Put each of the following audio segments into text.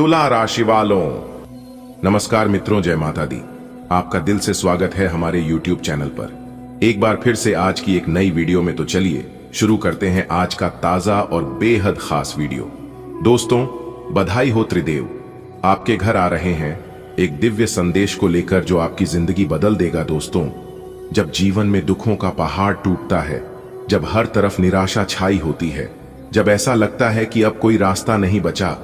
तुला राशि वालों, नमस्कार मित्रों, जय माता दी। आपका दिल से स्वागत है हमारे YouTube चैनल पर। एक बार फिर से आज की एक नई वीडियो में। तो चलिए शुरू करते हैं आज का ताजा और बेहद खास वीडियो। दोस्तों, बधाई हो त्रिदेव, आपके घर आ रहे हैं एक दिव्य संदेश को लेकर जो आपकी जिंदगी बदल देगा। दोस्तों, जब जीवन में दुखों का पहाड़ टूटता है, जब हर तरफ निराशा छाई होती है, जब ऐसा लगता है कि अब कोई रास्ता नहीं बचा,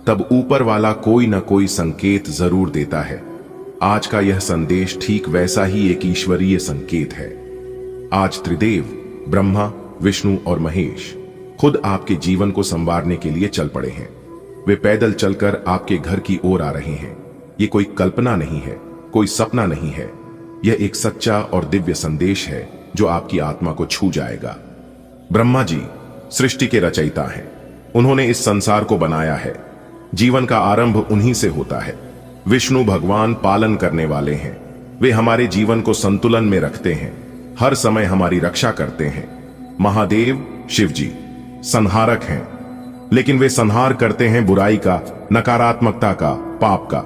तब ऊपर वाला कोई न कोई संकेत जरूर देता है। आज का यह संदेश ठीक वैसा ही एक ईश्वरीय संकेत है। आज त्रिदेव ब्रह्मा, विष्णु और महेश खुद आपके जीवन को संवारने के लिए चल पड़े हैं। वे पैदल चलकर आपके घर की ओर आ रहे हैं। ये कोई कल्पना नहीं है, कोई सपना नहीं है। यह एक सच्चा और दिव्य संदेश है जो आपकी आत्मा को छू जाएगा। ब्रह्मा जी सृष्टि के रचयिता हैं। उन्होंने इस संसार को बनाया है। जीवन का आरंभ उन्हीं से होता है। विष्णु भगवान पालन करने वाले हैं। वे हमारे जीवन को संतुलन में रखते हैं, हर समय हमारी रक्षा करते हैं। महादेव शिव जी संहारक हैं, लेकिन वे संहार करते हैं बुराई का, नकारात्मकता का, पाप का,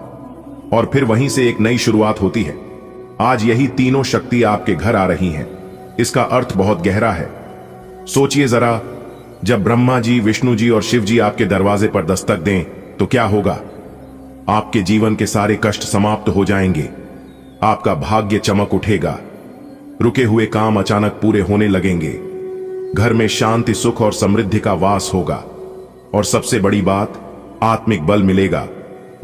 और फिर वहीं से एक नई शुरुआत होती है। आज यही तीनों शक्ति आपके घर आ रही हैं। इसका अर्थ बहुत गहरा है। सोचिए जरा, जब ब्रह्मा जी, विष्णु जी और शिव जी आपके दरवाजे पर दस्तक दें तो क्या होगा? आपके जीवन के सारे कष्ट समाप्त हो जाएंगे। आपका भाग्य चमक उठेगा। रुके हुए काम अचानक पूरे होने लगेंगे। घर में शांति, सुख और समृद्धि का वास होगा। और सबसे बड़ी बात, आत्मिक बल मिलेगा,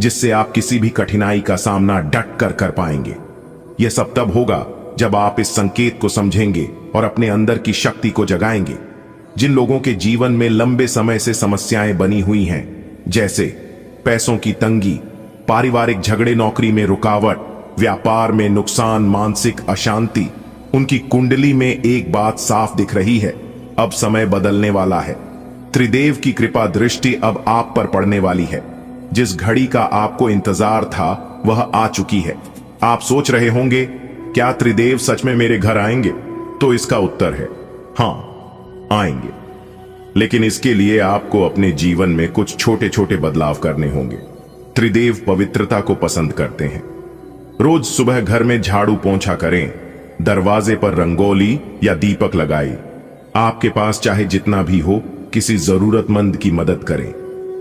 जिससे आप किसी भी कठिनाई का सामना डट कर कर पाएंगे। यह सब तब होगा जब आप इस संकेत को समझेंगे और अपने अंदर की शक्ति को जगाएंगे। जिन लोगों के जीवन में लंबे समय से समस्याएं बनी हुई हैं, जैसे पैसों की तंगी, पारिवारिक झगड़े, नौकरी में रुकावट, व्यापार में नुकसान, मानसिक अशांति, उनकी कुंडली में एक बात साफ दिख रही है, अब समय बदलने वाला है। त्रिदेव की कृपा दृष्टि अब आप पर पड़ने वाली है। जिस घड़ी का आपको इंतजार था वह आ चुकी है। आप सोच रहे होंगे, क्या त्रिदेव सच में मेरे घर आएंगे? तो इसका उत्तर है हां, आएंगे। लेकिन इसके लिए आपको अपने जीवन में कुछ छोटे छोटे बदलाव करने होंगे। त्रिदेव पवित्रता को पसंद करते हैं। रोज सुबह घर में झाड़ू पोंछा करें, दरवाजे पर रंगोली या दीपक लगाएं। आपके पास चाहे जितना भी हो, किसी जरूरतमंद की मदद करें।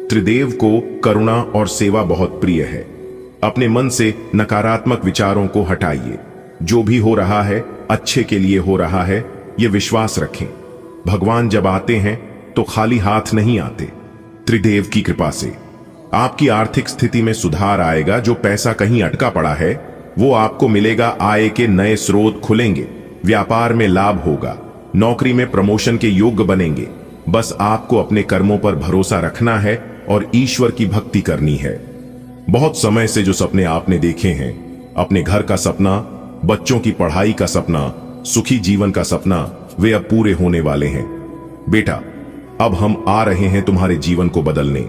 त्रिदेव को करुणा और सेवा बहुत प्रिय है। अपने मन से नकारात्मक विचारों को हटाइए। जो भी हो रहा है अच्छे के लिए हो रहा है, यह विश्वास रखें। भगवान जब आते हैं तो खाली हाथ नहीं आते। त्रिदेव की कृपा से आपकी आर्थिक स्थिति में सुधार आएगा। जो पैसा कहीं अटका पड़ा है वो आपको मिलेगा। आय के नए स्रोत खुलेंगे। व्यापार में लाभ होगा। नौकरी में प्रमोशन के योग्य बनेंगे। बस आपको अपने कर्मों पर भरोसा रखना है और ईश्वर की भक्ति करनी है। बहुत समय से जो सपने आपने देखे हैं, अपने घर का सपना, बच्चों की पढ़ाई का सपना, सुखी जीवन का सपना, वे अब पूरे होने वाले हैं। बेटा, अब हम आ रहे हैं तुम्हारे जीवन को बदलने।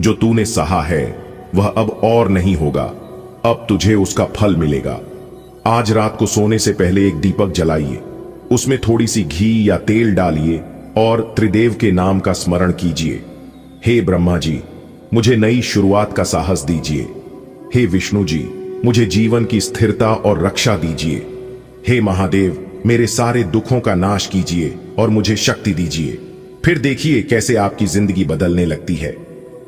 जो तूने सहा है वह अब और नहीं होगा। अब तुझे उसका फल मिलेगा। आज रात को सोने से पहले एक दीपक जलाइए, उसमें थोड़ी सी घी या तेल डालिए और त्रिदेव के नाम का स्मरण कीजिए। हे ब्रह्मा जी, मुझे नई शुरुआत का साहस दीजिए। हे विष्णु जी, मुझे जीवन की स्थिरता और रक्षा दीजिए। हे महादेव, मेरे सारे दुखों का नाश कीजिए और मुझे शक्ति दीजिए। फिर देखिए कैसे आपकी जिंदगी बदलने लगती है।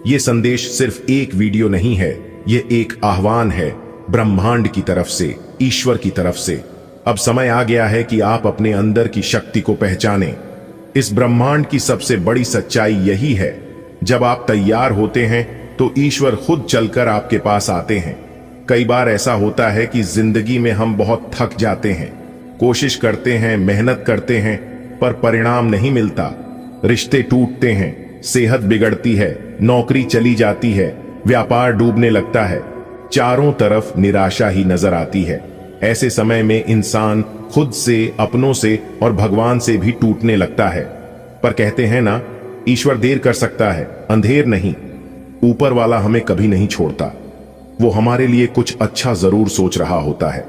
यह संदेश सिर्फ एक वीडियो नहीं है, यह एक आह्वान है ब्रह्मांड की तरफ से, ईश्वर की तरफ से। अब समय आ गया है कि आप अपने अंदर की शक्ति को पहचानें। इस ब्रह्मांड की सबसे बड़ी सच्चाई यही है, जब आप तैयार होते हैं तो ईश्वर खुद चलकर आपके पास आते हैं। कई बार ऐसा होता है कि जिंदगी में हम बहुत थक जाते हैं, कोशिश करते हैं, मेहनत करते हैं, पर परिणाम नहीं मिलता। रिश्ते टूटते हैं, सेहत बिगड़ती है, नौकरी चली जाती है, व्यापार डूबने लगता है, चारों तरफ निराशा ही नजर आती है। ऐसे समय में इंसान खुद से, अपनों से और भगवान से भी टूटने लगता है। पर कहते हैं ना, ईश्वर देर कर सकता है, अंधेर नहीं। ऊपर वाला हमें कभी नहीं छोड़ता। वो हमारे लिए कुछ अच्छा जरूर सोच रहा होता है,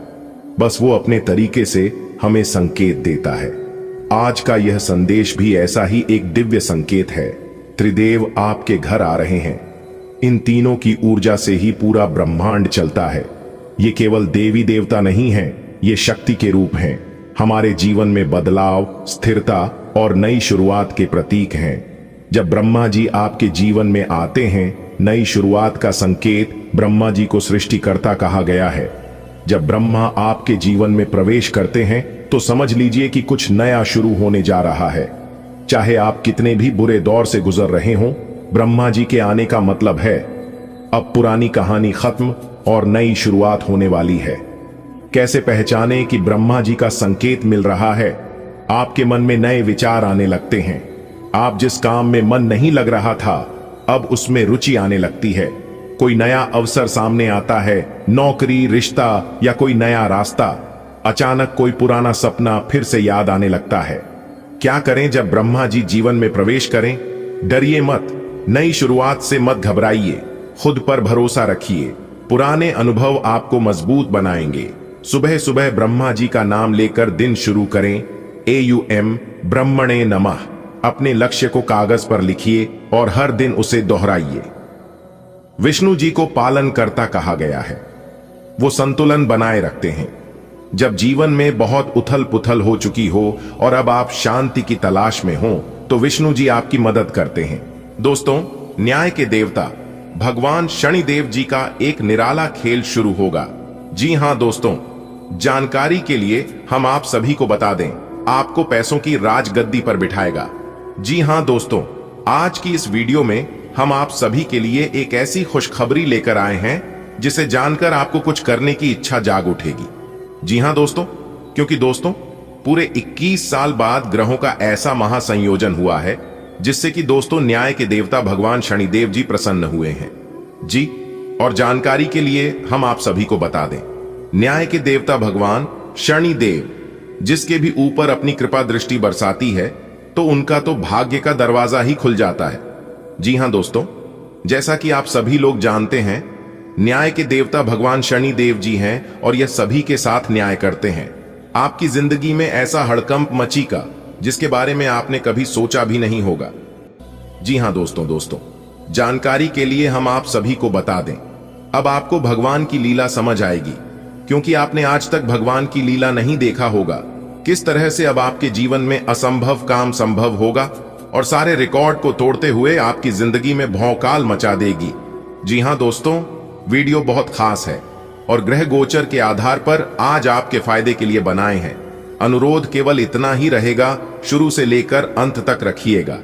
बस वो अपने तरीके से हमें संकेत देता है। आज का यह संदेश भी ऐसा ही एक दिव्य संकेत है। त्रिदेव आपके घर आ रहे हैं। इन तीनों की ऊर्जा से ही पूरा ब्रह्मांड चलता है। ये केवल देवी देवता नहीं हैं, ये शक्ति के रूप हैं, हमारे जीवन में बदलाव, स्थिरता और नई शुरुआत के प्रतीक हैं। जब ब्रह्मा जी आपके जीवन में आते हैं, नई शुरुआत का संकेत, ब्रह्मा जी को सृष्टिकर्ता कहा गया है। जब ब्रह्मा आपके जीवन में प्रवेश करते हैं तो समझ लीजिए कि कुछ नया शुरू होने जा रहा है। चाहे आप कितने भी बुरे दौर से गुजर रहे हों, ब्रह्मा जी के आने का मतलब है अब पुरानी कहानी खत्म और नई शुरुआत होने वाली है। कैसे पहचाने कि ब्रह्मा जी का संकेत मिल रहा है? आपके मन में नए विचार आने लगते हैं। आप जिस काम में मन नहीं लग रहा था, अब उसमें रुचि आने लगती है। कोई नया अवसर सामने आता है, नौकरी, रिश्ता या कोई नया रास्ता। अचानक कोई पुराना सपना फिर से याद आने लगता है। क्या करें जब ब्रह्मा जी जीवन में प्रवेश करें? डरिए मत, नई शुरुआत से मत घबराइए, खुद पर भरोसा रखिए। पुराने अनुभव आपको मजबूत बनाएंगे। सुबह सुबह ब्रह्मा जी का नाम लेकर दिन शुरू करें। AUM ब्रह्मणे नमः। अपने लक्ष्य को कागज पर लिखिए और हर दिन उसे दोहराइए। विष्णु जी को पालन कर्ता कहा गया है। वो संतुलन बनाए रखते हैं। जब जीवन में बहुत उथल पुथल हो चुकी हो और अब आप शांति की तलाश में हो, तो विष्णु जी आपकी मदद करते हैं। दोस्तों, न्याय के देवता भगवान शनिदेव जी का एक निराला खेल शुरू होगा। जी हां दोस्तों, जानकारी के लिए हम आप सभी को बता दें, आपको पैसों की राजगद्दी पर बिठाएगा। जी हां दोस्तों, आज की इस वीडियो में हम आप सभी के लिए एक ऐसी खुशखबरी लेकर आए हैं जिसे जानकर आपको कुछ करने की इच्छा जाग उठेगी। जी हां दोस्तों, क्योंकि दोस्तों पूरे 21 साल बाद ग्रहों का ऐसा महासंयोजन हुआ है जिससे कि दोस्तों न्याय के देवता भगवान शनिदेव जी प्रसन्न हुए हैं। जी, और जानकारी के लिए हम आप सभी को बता दें, न्याय के देवता भगवान शनिदेव जिसके भी ऊपर अपनी कृपा दृष्टि बरसाती है तो उनका तो भाग्य का दरवाजा ही खुल जाता है। जी हां दोस्तों, जैसा कि आप सभी लोग जानते हैं, न्याय के देवता भगवान शनिदेव जी हैं और यह सभी के साथ न्याय करते हैं। आपकी जिंदगी में ऐसा हड़कंप मचेगा जिसके बारे में आपने कभी सोचा भी नहीं होगा। जी हां दोस्तों, जानकारी के लिए हम आप सभी को बता दें, अब आपको भगवान की लीला समझ आएगी, क्योंकि आपने आज तक भगवान की लीला नहीं देखा होगा। किस तरह से अब आपके जीवन में असंभव काम संभव होगा और सारे रिकॉर्ड को तोड़ते हुए आपकी जिंदगी में भौकाल मचा देगी। जी हां दोस्तों, वीडियो बहुत खास है और ग्रह गोचर के आधार पर आज आपके फायदे के लिए बनाए हैं। अनुरोध केवल इतना ही रहेगा, शुरू से लेकर अंत तक रखिएगा।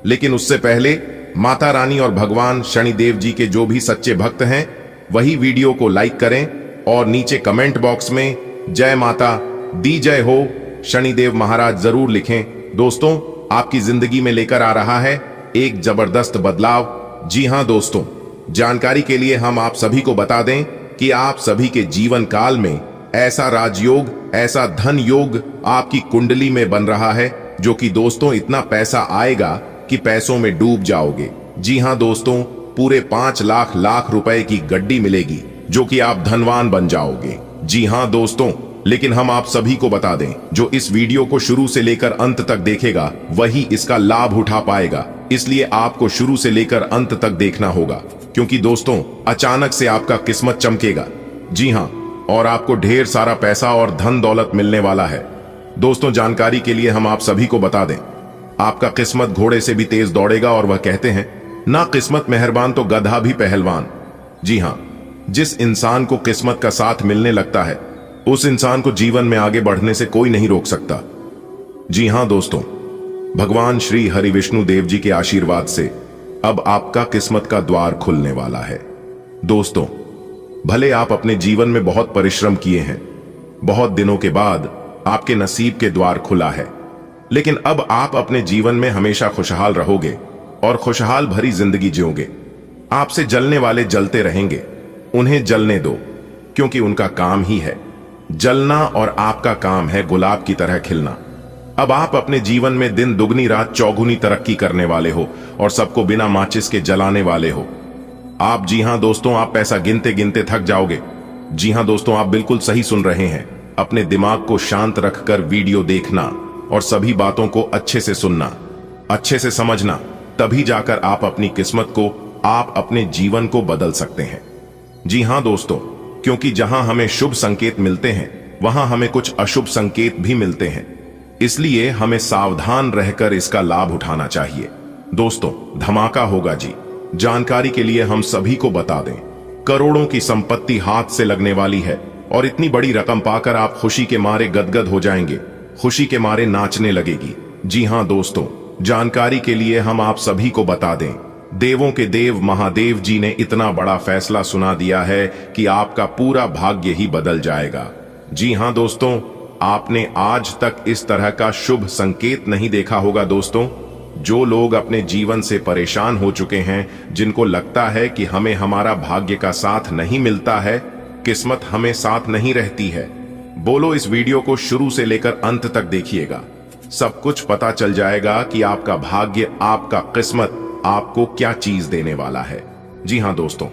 लेकिन उससे पहले माता रानी और भगवान शनिदेव जी के जो भी सच्चे भक्त हैं, वही वीडियो को लाइक करें और नीचे कमेंट बॉक्स में जय माता दी जय हो शनिदेव महाराज जरूर लिखें। दोस्तों, आपकी जिंदगी में लेकर आ रहा है एक जबरदस्त बदलाव। जी हां दोस्तों, जानकारी के लिए हम आप सभी को बता दें कि आप सभी के जीवन काल में ऐसा राजयोग, ऐसा धन योग आपकी कुंडली में बन रहा है जो कि दोस्तों इतना पैसा आएगा कि पैसों में डूब जाओगे। जी हां दोस्तों, पूरे 5 लाख रुपए की गड्डी मिलेगी जो कि आप धनवान बन जाओगे। जी हां दोस्तों, लेकिन हम आप सभी को बता दें, जो इस वीडियो को शुरू से लेकर अंत तक देखेगा वही इसका लाभ उठा पाएगा। इसलिए आपको शुरू से लेकर अंत तक देखना होगा, क्योंकि दोस्तों अचानक से आपका किस्मत चमकेगा। जी हां, और आपको ढेर सारा पैसा और धन दौलत मिलने वाला है। दोस्तों, जानकारी के लिए हम आप सभी को बता दें, आपका किस्मत घोड़े से भी तेज दौड़ेगा और वह कहते हैं ना किस्मत मेहरबान तो गधा भी पहलवान। जी हां, जिस इंसान को किस्मत का साथ मिलने लगता है उस इंसान को जीवन में आगे बढ़ने से कोई नहीं रोक सकता। जी हां दोस्तों, भगवान श्री हरि विष्णु देव जी के आशीर्वाद से अब आपका किस्मत का द्वार खुलने वाला है। दोस्तों, भले आप अपने जीवन में बहुत परिश्रम किए हैं, बहुत दिनों के बाद आपके नसीब के द्वार खुला है, लेकिन अब आप अपने जीवन में हमेशा खुशहाल रहोगे और खुशहाल भरी जिंदगी जियोगे। आपसे जलने वाले जलते रहेंगे, उन्हें जलने दो, क्योंकि उनका काम ही है जलना और आपका काम है गुलाब की तरह खिलना। अब आप अपने जीवन में दिन दुगनी रात चौगुनी तरक्की करने वाले हो और सबको बिना माचिस के जलाने वाले हो आप। जी हां दोस्तों, आप पैसा गिनते गिनते थक जाओगे। जी हां दोस्तों, आप बिल्कुल सही सुन रहे हैं। अपने दिमाग को शांत रखकर वीडियो देखना और सभी बातों को अच्छे से सुनना, अच्छे से समझना, तभी जाकर आप अपनी किस्मत को आप अपने जीवन को बदल सकते हैं। जी हां दोस्तों, क्योंकि जहां हमें शुभ संकेत मिलते हैं वहां हमें कुछ अशुभ संकेत भी मिलते हैं, इसलिए हमें सावधान रहकर इसका लाभ उठाना चाहिए। दोस्तों, धमाका होगा जी। जानकारी के लिए हम सभी को बता दें, करोड़ों की संपत्ति हाथ से लगने वाली है और इतनी बड़ी रकम पाकर आप खुशी के मारे गदगद हो जाएंगे, खुशी के मारे नाचने लगेगी। जी हां दोस्तों, जानकारी के लिए हम आप सभी को बता दें, देवों के देव महादेव जी ने इतना बड़ा फैसला सुना दिया है कि आपका पूरा भाग्य ही बदल जाएगा। जी हां दोस्तों, आपने आज तक इस तरह का शुभ संकेत नहीं देखा होगा। दोस्तों, जो लोग अपने जीवन से परेशान हो चुके हैं, जिनको लगता है कि हमें हमारा भाग्य का साथ नहीं मिलता है, किस्मत हमें साथ नहीं रहती है, बोलो इस वीडियो को शुरू से लेकर अंत तक देखिएगा। सब कुछ पता चल जाएगा कि आपका भाग्य, आपका किस्मत आपको क्या चीज देने वाला है। जी हां दोस्तों,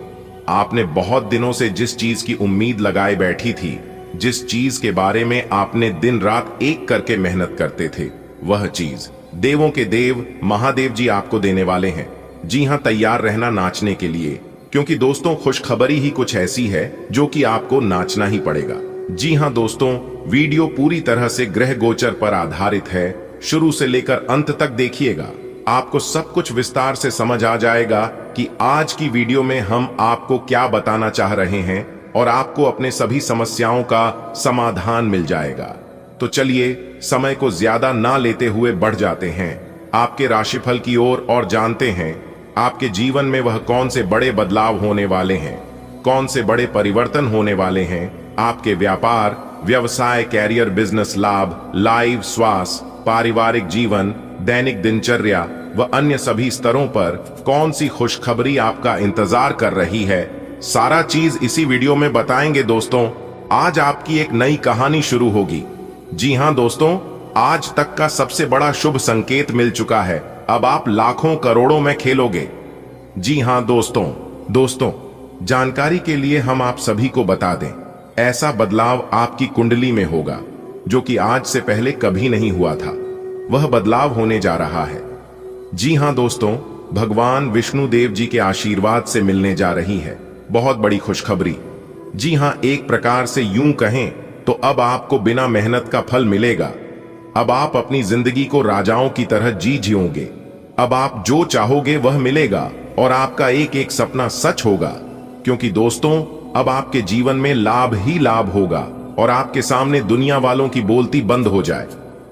आपने बहुत दिनों से जिस चीज की उम्मीद लगाए बैठी थी, जिस चीज के बारे में आपने दिन रात एक करके मेहनत करते थे, वह चीज देवों के देव महादेव जी आपको देने वाले हैं। जी हां, तैयार रहना नाचने के लिए, क्योंकि दोस्तों खुशखबरी ही कुछ ऐसी है जो कि आपको नाचना ही पड़ेगा। जी हां दोस्तों, वीडियो पूरी तरह से ग्रह गोचर पर आधारित है। शुरू से लेकर अंत तक देखिएगा, आपको सब कुछ विस्तार से समझ आ जाएगा कि आज की वीडियो में हम आपको क्या बताना चाह रहे हैं और आपको अपने सभी समस्याओं का समाधान मिल जाएगा। तो चलिए समय को ज्यादा ना लेते हुए बढ़ जाते हैं आपके राशिफल की ओर और जानते हैं आपके जीवन में वह कौन से बड़े बदलाव होने वाले हैं, कौन से बड़े परिवर्तन होने वाले हैं। आपके व्यापार, व्यवसाय, कैरियर, बिजनेस, लाभ, लाइव, स्वास्थ्य, पारिवारिक जीवन, दैनिक दिनचर्या व अन्य सभी स्तरों पर कौन सी खुशखबरी आपका इंतजार कर रही है, सारा चीज इसी वीडियो में बताएंगे। दोस्तों, आज आपकी एक नई कहानी शुरू होगी। जी हां दोस्तों, आज तक का सबसे बड़ा शुभ संकेत मिल चुका है, अब आप लाखों करोड़ों में खेलोगे। जी हां दोस्तों, जानकारी के लिए हम आप सभी को बता दें, ऐसा बदलाव आपकी कुंडली में होगा जो कि आज से पहले कभी नहीं हुआ था। वह बदलाव होने जा रहा है। जी हां दोस्तों, भगवान विष्णु देव जी के आशीर्वाद से मिलने जा रही है बहुत बड़ी खुशखबरी। जी हां, एक प्रकार से यूं कहें तो अब आपको बिना मेहनत का फल मिलेगा। अब आप अपनी जिंदगी को राजाओं की तरह जी जियोगे। अब आप जो चाहोगे वह मिलेगा और आपका एक एक सपना सच होगा, क्योंकि दोस्तों अब आपके जीवन में लाभ ही लाभ होगा और आपके सामने दुनिया वालों की बोलती बंद हो जाए।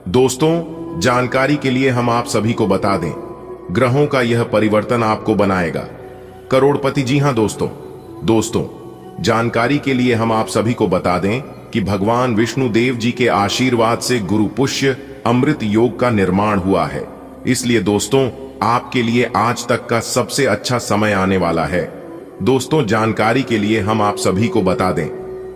दोस्तों, जानकारी के लिए हम आप सभी को बता दें, ग्रहों का यह परिवर्तन आपको बनाएगा करोड़पति। जी हां दोस्तों, जानकारी के लिए हम आप सभी को बता दें कि भगवान विष्णु देव जी के आशीर्वाद से गुरु पुष्य अमृत योग का निर्माण हुआ है। इसलिए दोस्तों, आपके लिए आज तक का सबसे अच्छा समय आने वाला है। दोस्तों, जानकारी के लिए हम आप सभी को बता दें,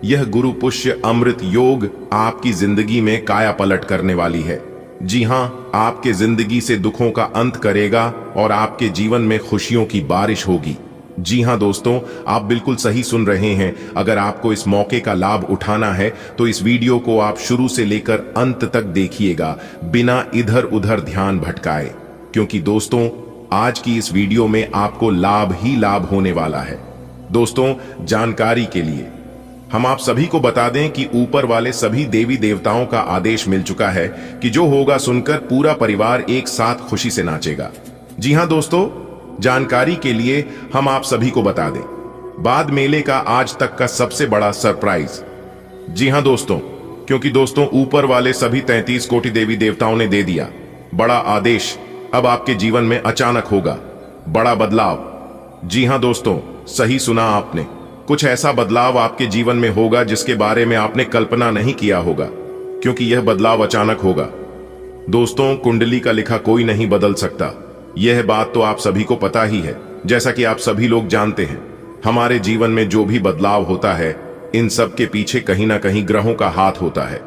यह गुरु पुष्य अमृत योग आपकी जिंदगी में काया पलट करने वाली है। जी हां, आपके जिंदगी से दुखों का अंत करेगा और आपके जीवन में खुशियों की बारिश होगी। जी हां दोस्तों, आप बिल्कुल सही सुन रहे हैं। अगर आपको इस मौके का लाभ उठाना है तो इस वीडियो को आप शुरू से लेकर अंत तक देखिएगा, बिना इधर उधर ध्यान भटकाए, क्योंकि दोस्तों आज की इस वीडियो में आपको लाभ ही लाभ होने वाला है। दोस्तों, जानकारी के लिए हम आप सभी को बता दें कि ऊपर वाले सभी देवी देवताओं का आदेश मिल चुका है कि जो होगा सुनकर पूरा परिवार एक साथ खुशी से नाचेगा। जी हां दोस्तों, जानकारी के लिए हम आप सभी को बता दें, बाद मेले का आज तक का सबसे बड़ा सरप्राइज। जी हां दोस्तों, क्योंकि दोस्तों ऊपर वाले सभी 33 कोटि देवी देवताओं ने दे दिया बड़ा आदेश। अब आपके जीवन में अचानक होगा बड़ा बदलाव। जी हां दोस्तों, सही सुना आपने, कुछ ऐसा बदलाव आपके जीवन में होगा जिसके बारे में आपने कल्पना नहीं किया होगा, क्योंकि यह बदलाव अचानक होगा। दोस्तों, कुंडली का लिखा कोई नहीं बदल सकता, यह बात तो आप सभी को पता ही है। जैसा कि आप सभी लोग जानते हैं, हमारे जीवन में जो भी बदलाव होता है, इन सब के पीछे कहीं ना कहीं ग्रहों का हाथ होता है।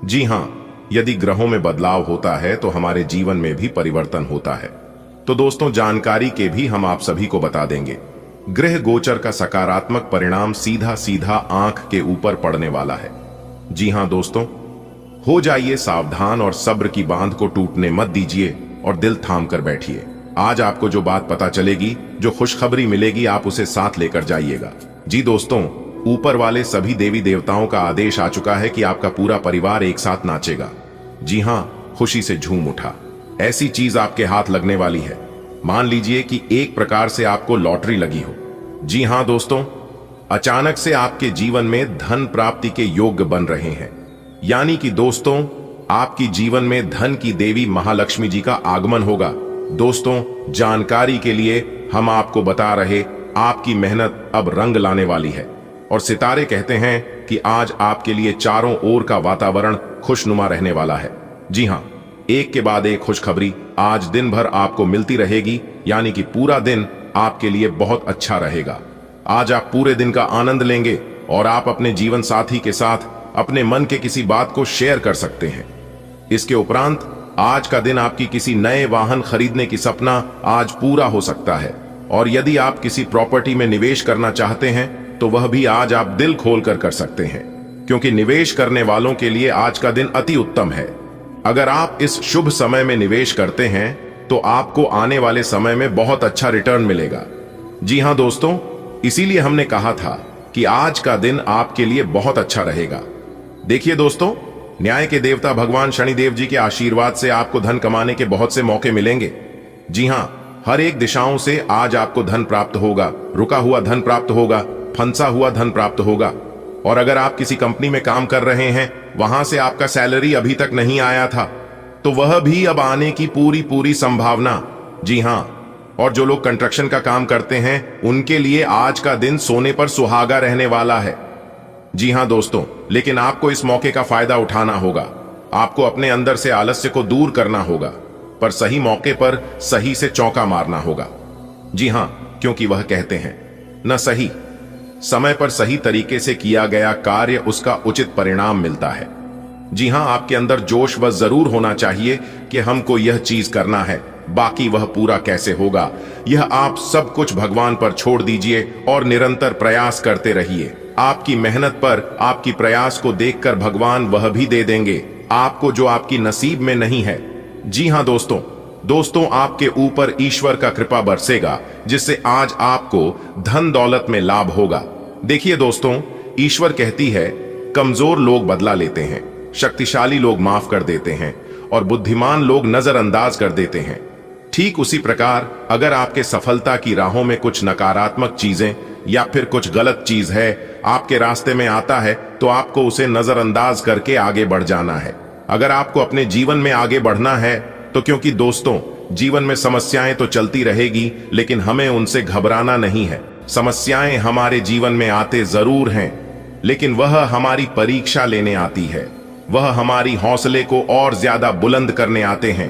जी हां, यदि ग्रहों में बदलाव होता है तो हमारे जीवन में भी परिवर्तन होता है। तो दोस्तों, जानकारी के भी हम आप सभी को बता देंगे, ग्रह गोचर का सकारात्मक परिणाम सीधा सीधा आंख के ऊपर पड़ने वाला है। जी हां दोस्तों, हो जाइए सावधान और सब्र की बांध को टूटने मत दीजिए और दिल थाम कर बैठिए। आज आपको जो बात पता चलेगी, जो खुशखबरी मिलेगी, आप उसे साथ लेकर जाइएगा। जी दोस्तों, ऊपर वाले सभी देवी देवताओं का आदेश आ चुका है कि आपका पूरा परिवार एक साथ नाचेगा। जी हां, खुशी से झूम उठा। ऐसी चीज आपके हाथ लगने वाली है, मान लीजिए कि एक प्रकार से आपको लॉटरी लगी हो। जी हां दोस्तों, अचानक से आपके जीवन में धन प्राप्ति के योग्य बन रहे हैं। यानी कि दोस्तों, आपकी जीवन में धन की देवी महालक्ष्मी जी का आगमन होगा। दोस्तों, जानकारी के लिए हम आपको बता रहे, आपकी मेहनत अब रंग लाने वाली है और सितारे कहते हैं कि आज आपके लिए चारों ओर का वातावरण खुशनुमा रहने वाला है। जी हां, एक के बाद एक खुशखबरी आज दिन भर आपको मिलती रहेगी, यानी कि पूरा दिन आपके लिए बहुत अच्छा रहेगा। आज आप पूरे दिन का आनंद लेंगे और आप अपने जीवन साथी के साथ अपने मन के किसी बात को शेयर कर सकते हैं। इसके उपरांत आज का दिन आपकी किसी नए वाहन खरीदने की सपना आज पूरा हो सकता है और यदि आप किसी प्रॉपर्टी में निवेश करना चाहते हैं तो वह भी आज आप दिल खोलकर कर सकते हैं, क्योंकि निवेश करने वालों के लिए आज का दिन अति उत्तम है। अगर आप इस शुभ समय में निवेश करते हैं तो आपको आने वाले समय में बहुत अच्छा रिटर्न मिलेगा। जी हां दोस्तों, इसीलिए हमने कहा था कि आज का दिन आपके लिए बहुत अच्छा रहेगा। देखिए दोस्तों, न्याय के देवता भगवान शनिदेव जी के आशीर्वाद से आपको धन कमाने के बहुत से मौके मिलेंगे। जी हां, हर एक दिशाओं से आज आपको धन प्राप्त होगा। रुका हुआ धन प्राप्त होगा, फंसा हुआ धन प्राप्त होगा। और अगर आप किसी कंपनी में काम कर रहे हैं, वहां से आपका सैलरी अभी तक नहीं आया था, तो वह भी अब आने की पूरी संभावना। जी हां, और जो लोग कंस्ट्रक्शन का काम करते हैं, उनके लिए आज का दिन सोने पर सुहागा रहने वाला है। जी हां दोस्तों, लेकिन आपको इस मौके का फायदा उठाना होगा। आपको अपने अंदर से आलस्य को दूर करना होगा, पर सही मौके पर सही से चौका मारना होगा। जी हां, क्योंकि वह कहते हैं न सही समय पर सही तरीके से किया गया कार्य, उसका उचित परिणाम मिलता है। जी हां, आपके अंदर जोश वह जरूर होना चाहिए कि हमको यह चीज करना है, बाकी वह पूरा कैसे होगा, यह आप सब कुछ भगवान पर छोड़ दीजिए और निरंतर प्रयास करते रहिए। आपकी मेहनत पर, आपकी प्रयास को देखकर भगवान वह भी दे देंगे आपको जो आपकी नसीब में नहीं है। जी हां दोस्तों, आपके ऊपर ईश्वर का कृपा बरसेगा, जिससे आज आपको धन दौलत में लाभ होगा। देखिए दोस्तों, ईश्वर कहती है, कमजोर लोग बदला लेते हैं, शक्तिशाली लोग माफ कर देते हैं और बुद्धिमान लोग नजरअंदाज कर देते हैं। ठीक उसी प्रकार अगर आपके सफलता की राहों में कुछ नकारात्मक चीजें या फिर कुछ गलत चीज है आपके रास्ते में आता है, तो आपको उसे नजरअंदाज करके आगे बढ़ जाना है। अगर आपको अपने जीवन में आगे बढ़ना है तो, क्योंकि दोस्तों, जीवन में समस्याएं तो चलती रहेगी, लेकिन हमें उनसे घबराना नहीं है। समस्याएं हमारे जीवन में आते जरूर हैं, लेकिन वह हमारी परीक्षा लेने आती है। वह हमारी हौसले को और ज्यादा बुलंद करने आते हैं।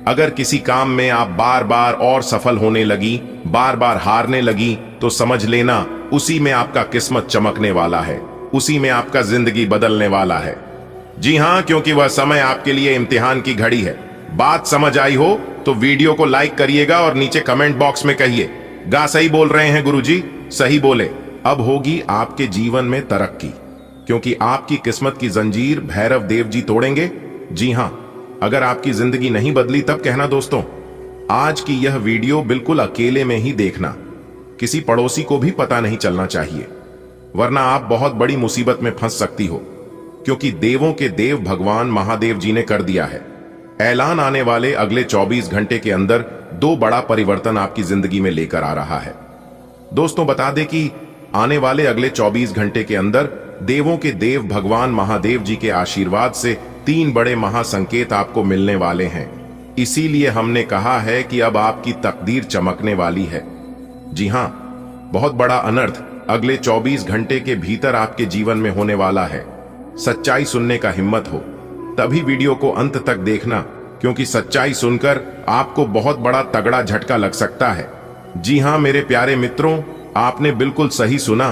अगर किसी काम में आप बार बार और सफल होने लगी, बार बार हारने लगी, तो समझ लेना उसी में आपका किस्मत चमकने वाला है, उसी में आपका जिंदगी बदलने वाला है। जी हां, क्योंकि वह समय आपके लिए इम्तिहान की घड़ी है। बात समझ आई हो तो वीडियो को लाइक करिएगा और नीचे कमेंट बॉक्स में कहिए, गा सही बोल रहे हैं गुरुजी, सही बोले। अब होगी आपके जीवन में तरक्की, क्योंकि आपकी किस्मत की जंजीर भैरव देव जी तोड़ेंगे। जी हां, अगर आपकी जिंदगी नहीं बदली तब कहना दोस्तों। आज की यह वीडियो बिल्कुल अकेले में ही देखना, किसी पड़ोसी को भी पता नहीं चलना चाहिए, वरना आप बहुत बड़ी मुसीबत में फंस सकती हो, क्योंकि देवों के देव भगवान महादेव जी ने कर दिया है ऐलान, आने वाले अगले 24 घंटे के अंदर 2 बड़ा परिवर्तन आपकी जिंदगी में लेकर आ रहा है। दोस्तों, बता दें कि आने वाले अगले 24 घंटे के अंदर देवों के देव भगवान महादेव जी के आशीर्वाद से 3 बड़े महासंकेत आपको मिलने वाले हैं। इसीलिए हमने कहा है कि अब आपकी तकदीर चमकने वाली है। जी हां, बहुत बड़ा अनर्थ अगले 24 घंटे के भीतर आपके जीवन में होने वाला है। सच्चाई सुनने का हिम्मत हो तभी वीडियो को अंत तक देखना, क्योंकि सच्चाई सुनकर आपको बहुत बड़ा तगड़ा झटका लग सकता है। जी हां मेरे प्यारे मित्रों, आपने बिल्कुल सही सुना।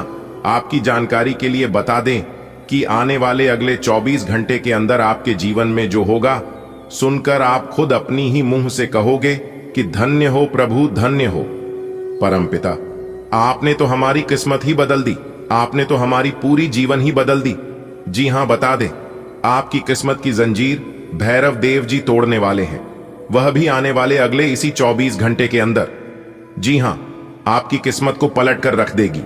आपकी जानकारी के लिए बता दें कि आने वाले अगले 24 घंटे के अंदर आपके जीवन में जो होगा, सुनकर आप खुद अपनी ही मुंह से कहोगे कि धन्य हो प्रभु, धन्य हो। परमपिता, आपने तो हमारी किस्मत ही बदल दी, आपने तो हमारी पूरी जीवन ही बदल दी। जी हां, बता दें, आपकी किस्मत की जंजीर भैरव देव जी तोड़ने वाले हैं। वह भी आने वाले अगले इसी 24 घंटे के अंदर। जी हां, आपकी किस्मत को पलट कर रख देगी,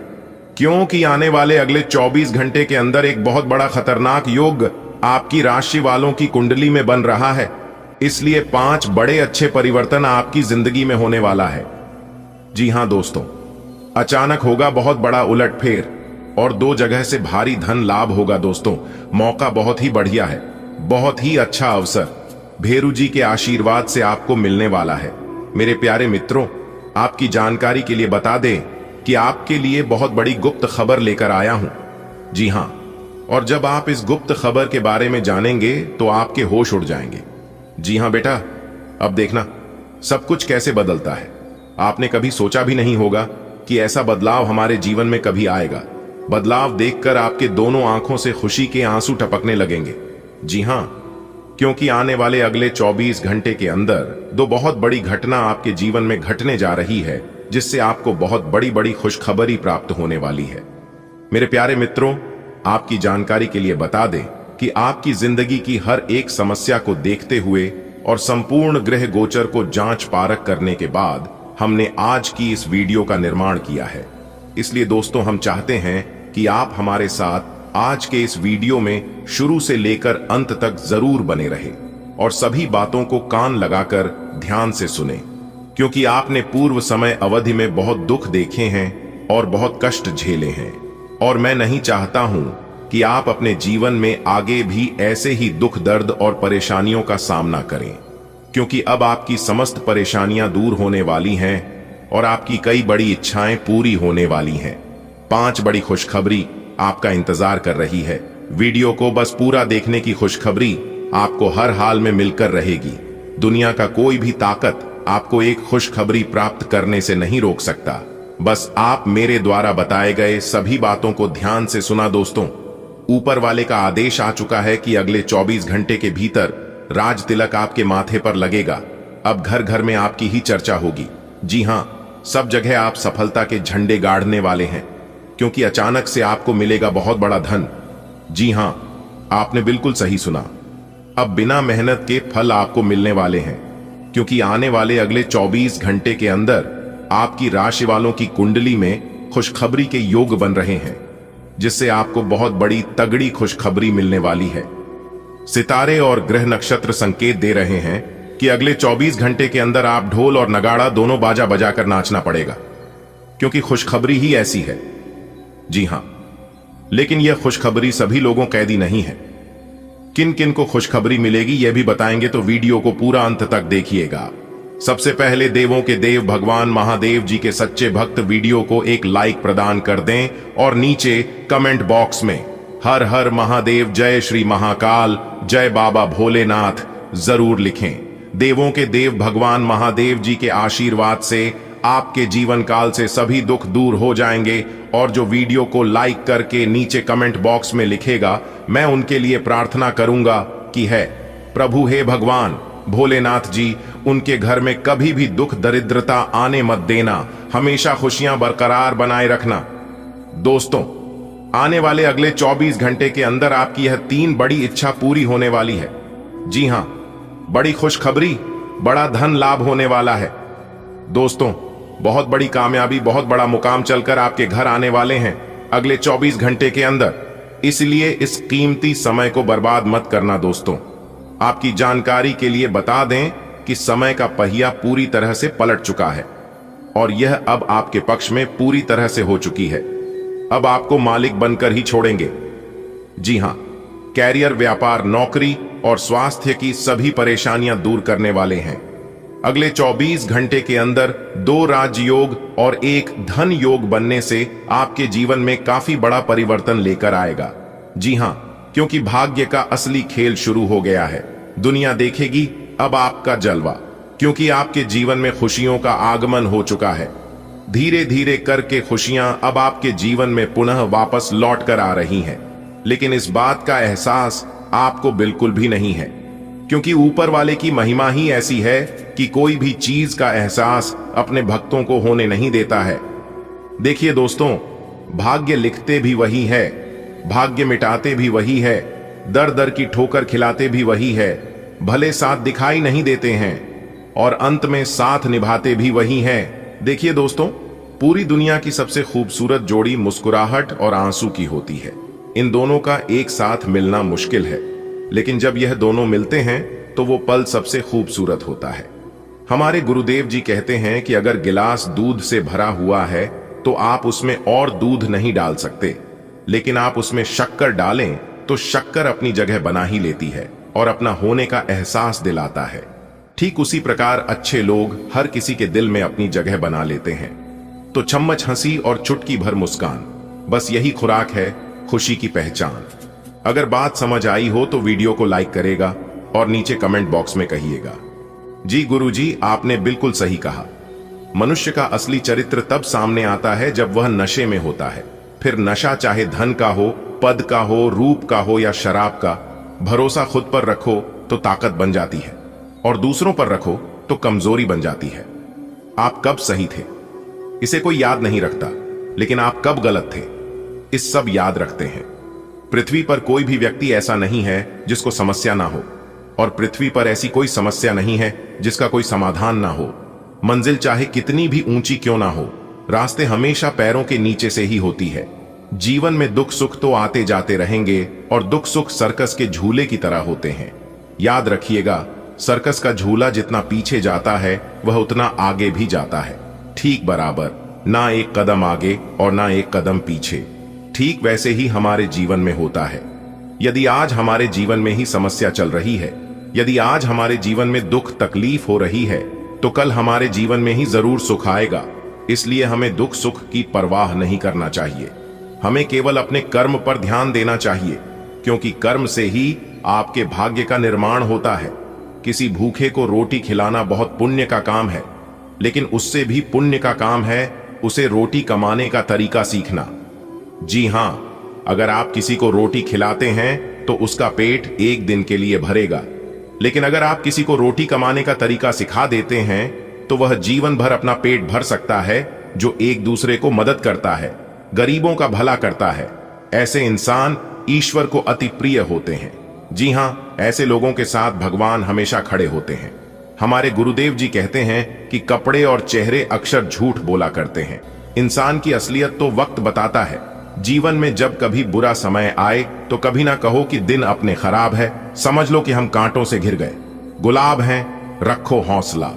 क्योंकि आने वाले अगले 24 घंटे के अंदर एक बहुत बड़ा खतरनाक योग आपकी राशि वालों की कुंडली में बन रहा है। इसलिए 5 बड़े अच्छे परिवर्तन आपकी जिंदगी में होने वाला है। जी हां दोस्तों, अचानक होगा बहुत बड़ा उलटफेर और 2 जगह से भारी धन लाभ होगा। दोस्तों, मौका बहुत ही बढ़िया है, बहुत ही अच्छा अवसर भेरू जी के आशीर्वाद से आपको मिलने वाला है। मेरे प्यारे मित्रों, आपकी जानकारी के लिए बता दें कि आपके लिए बहुत बड़ी गुप्त खबर लेकर आया हूं। जी हां, और जब आप इस गुप्त खबर के बारे में जानेंगे तो आपके होश उड़ जाएंगे। जी हां बेटा, अब देखना सब कुछ कैसे बदलता है। आपने कभी सोचा भी नहीं होगा कि ऐसा बदलाव हमारे जीवन में कभी आएगा। बदलाव देखकर आपके दोनों आंखों से खुशी के आंसू टपकने लगेंगे। जी हां, क्योंकि आने वाले अगले 24 घंटे के अंदर 2 बहुत बड़ी घटना आपके जीवन में घटने जा रही है, जिससे आपको बहुत बड़ी बड़ी खुशखबरी प्राप्त होने वाली है। मेरे प्यारे मित्रों, आपकी जानकारी के लिए बता दें कि आपकी जिंदगी की हर एक समस्या को देखते हुए और संपूर्ण ग्रह गोचर को जांच पारख करने के बाद हमने आज की इस वीडियो का निर्माण किया है। इसलिए दोस्तों, हम चाहते हैं कि आप हमारे साथ आज के इस वीडियो में शुरू से लेकर अंत तक जरूर बने रहे और सभी बातों को कान लगाकर ध्यान से सुने, क्योंकि आपने पूर्व समय अवधि में बहुत दुख देखे हैं और बहुत कष्ट झेले हैं, और मैं नहीं चाहता हूं कि आप अपने जीवन में आगे भी ऐसे ही दुख, दर्द और परेशानियों का सामना करें, क्योंकि अब आपकी समस्त परेशानियां दूर होने वाली हैं और आपकी कई बड़ी इच्छाएं पूरी होने वाली हैं। 5 बड़ी खुशखबरी आपका इंतजार कर रही है। वीडियो को बस पूरा देखने की खुशखबरी आपको हर हाल में मिलकर रहेगी। दुनिया का कोई भी ताकत आपको एक खुशखबरी प्राप्त करने से नहीं रोक सकता। बस आप मेरे द्वारा बताए गए सभी बातों को ध्यान से सुना। दोस्तों, ऊपर वाले का आदेश आ चुका है कि अगले 24 घंटे के भीतर राज तिलक आपके माथे पर लगेगा। अब घर घर में आपकी ही चर्चा होगी। जी हां, सब जगह आप सफलता के झंडे गाड़ने वाले हैं, क्योंकि अचानक से आपको मिलेगा बहुत बड़ा धन। जी हां, आपने बिल्कुल सही सुना। अब बिना मेहनत के फल आपको मिलने वाले हैं, क्योंकि आने वाले अगले 24 घंटे के अंदर आपकी राशि वालों की कुंडली में खुशखबरी के योग बन रहे हैं, जिससे आपको बहुत बड़ी तगड़ी खुशखबरी मिलने वाली है। सितारे और ग्रह नक्षत्र संकेत दे रहे हैं कि अगले 24 घंटे के अंदर आप ढोल और नगाड़ा दोनों बाजा बजाकर नाचना पड़ेगा, क्योंकि खुशखबरी ही ऐसी है। जी हां, लेकिन यह खुशखबरी सभी लोगों कैदी नहीं है। किन किन को खुशखबरी मिलेगी यह भी बताएंगे, तो वीडियो को पूरा अंत तक देखिएगा। सबसे पहले देवों के देव भगवान महादेव जी के सच्चे भक्त वीडियो को एक लाइक प्रदान कर दें और नीचे कमेंट बॉक्स में हर हर महादेव, जय श्री महाकाल, जय बाबा भोलेनाथ जरूर लिखें। देवों के देव भगवान महादेव जी के आशीर्वाद से आपके जीवन काल से सभी दुख दूर हो जाएंगे, और जो वीडियो को लाइक करके नीचे कमेंट बॉक्स में लिखेगा, मैं उनके लिए प्रार्थना करूंगा कि है प्रभु हे भगवान भोलेनाथ जी, उनके घर में कभी भी दुख दरिद्रता आने मत देना, हमेशा खुशियां बरकरार बनाए रखना। दोस्तों, आने वाले अगले 24 घंटे के अंदर आपकी यह 3 बड़ी इच्छा पूरी होने वाली है। जी हां, बड़ी खुशखबरी, बड़ा धन लाभ होने वाला है। दोस्तों, बहुत बड़ी कामयाबी, बहुत बड़ा मुकाम चलकर आपके घर आने वाले हैं अगले 24 घंटे के अंदर। इसलिए इस कीमती समय को बर्बाद मत करना। दोस्तों, आपकी जानकारी के लिए बता दें कि समय का पहिया पूरी तरह से पलट चुका है और यह अब आपके पक्ष में पूरी तरह से हो चुकी है। अब आपको मालिक बनकर ही छोड़ेंगे। जी हां, कैरियर, व्यापार, नौकरी और स्वास्थ्य की सभी परेशानियां दूर करने वाले हैं। अगले 24 घंटे के अंदर 2 राजयोग और 1 धन योग बनने से आपके जीवन में काफी बड़ा परिवर्तन लेकर आएगा। जी हां, क्योंकि भाग्य का असली खेल शुरू हो गया है। दुनिया देखेगी अब आपका जलवा, क्योंकि आपके जीवन में खुशियों का आगमन हो चुका है। धीरे धीरे करके खुशियां अब आपके जीवन में पुनः वापस लौट कर आ रही हैं, लेकिन इस बात का एहसास आपको बिल्कुल भी नहीं है, क्योंकि ऊपर वाले की महिमा ही ऐसी है कि कोई भी चीज का एहसास अपने भक्तों को होने नहीं देता है। देखिए दोस्तों, भाग्य लिखते भी वही है, भाग्य मिटाते भी वही है, दर दर की ठोकर खिलाते भी वही है। भले साथ दिखाई नहीं देते हैं, और अंत में साथ निभाते भी वही हैं। देखिए दोस्तों, पूरी दुनिया की सबसे खूबसूरत जोड़ी मुस्कुराहट और आंसू की होती है। इन दोनों का एक साथ मिलना मुश्किल है, लेकिन जब यह दोनों मिलते हैं तो वो पल सबसे खूबसूरत होता है। हमारे गुरुदेव जी कहते हैं कि अगर गिलास दूध से भरा हुआ है तो आप उसमें और दूध नहीं डाल सकते, लेकिन आप उसमें शक्कर डालें तो शक्कर अपनी जगह बना ही लेती है और अपना होने का एहसास दिलाता है। ठीक उसी प्रकार अच्छे लोग हर किसी के दिल में अपनी जगह बना लेते हैं। तो चम्मच हंसी और चुटकी भर मुस्कान, बस यही खुराक है खुशी की पहचान। अगर बात समझ आई हो तो वीडियो को लाइक करेगा और नीचे कमेंट बॉक्स में कहिएगा, जी गुरुजी आपने बिल्कुल सही कहा। मनुष्य का असली चरित्र तब सामने आता है जब वह नशे में होता है। फिर नशा चाहे धन का हो, पद का हो, रूप का हो या शराब का, भरोसा खुद पर रखो तो ताकत बन जाती है और दूसरों पर रखो तो कमजोरी बन जाती है। आप कब सही थे इसे कोई याद नहीं रखता, लेकिन आप कब गलत थे इस सब याद रखते हैं। पृथ्वी पर कोई भी व्यक्ति ऐसा नहीं है जिसको समस्या ना हो, और पृथ्वी पर ऐसी कोई समस्या नहीं है जिसका कोई समाधान ना हो। मंजिल चाहे कितनी भी ऊंची क्यों ना हो, रास्ते हमेशा पैरों के नीचे से ही होती है। जीवन में दुख सुख तो आते जाते रहेंगे और दुख सुख सर्कस के झूले की तरह होते हैं। याद रखिएगा, सर्कस का झूला जितना पीछे जाता है वह उतना आगे भी जाता है, ठीक बराबर, ना एक कदम आगे और ना एक कदम पीछे। ठीक वैसे ही हमारे जीवन में होता है। यदि आज हमारे जीवन में ही समस्या चल रही है, यदि आज हमारे जीवन में दुख तकलीफ हो रही है, तो कल हमारे जीवन में ही जरूर सुख आएगा। इसलिए हमें दुख सुख की परवाह नहीं करना चाहिए। हमें केवल अपने कर्म पर ध्यान देना चाहिए, क्योंकि कर्म से ही आपके भाग्य का निर्माण होता है। किसी भूखे को रोटी खिलाना बहुत पुण्य का काम है, लेकिन उससे भी पुण्य का काम है उसे रोटी कमाने का तरीका सीखना। जी हां, अगर आप किसी को रोटी खिलाते हैं तो उसका पेट एक दिन के लिए भरेगा, लेकिन अगर आप किसी को रोटी कमाने का तरीका सिखा देते हैं तो वह जीवन भर अपना पेट भर सकता है। जो एक दूसरे को मदद करता है, गरीबों का भला करता है, ऐसे इंसान ईश्वर को अति प्रिय होते हैं। जी हां, ऐसे लोगों के साथ भगवान हमेशा खड़े होते हैं। हमारे गुरुदेव जी कहते हैं कि कपड़े और चेहरे अक्सर झूठ बोला करते हैं। इंसान की असलियत तो वक्त बताता है। जीवन में जब कभी बुरा समय आए तो कभी ना कहो कि दिन अपने खराब है, समझ लो कि हम कांटों से घिर गए। गुलाब हैं, रखो हौसला,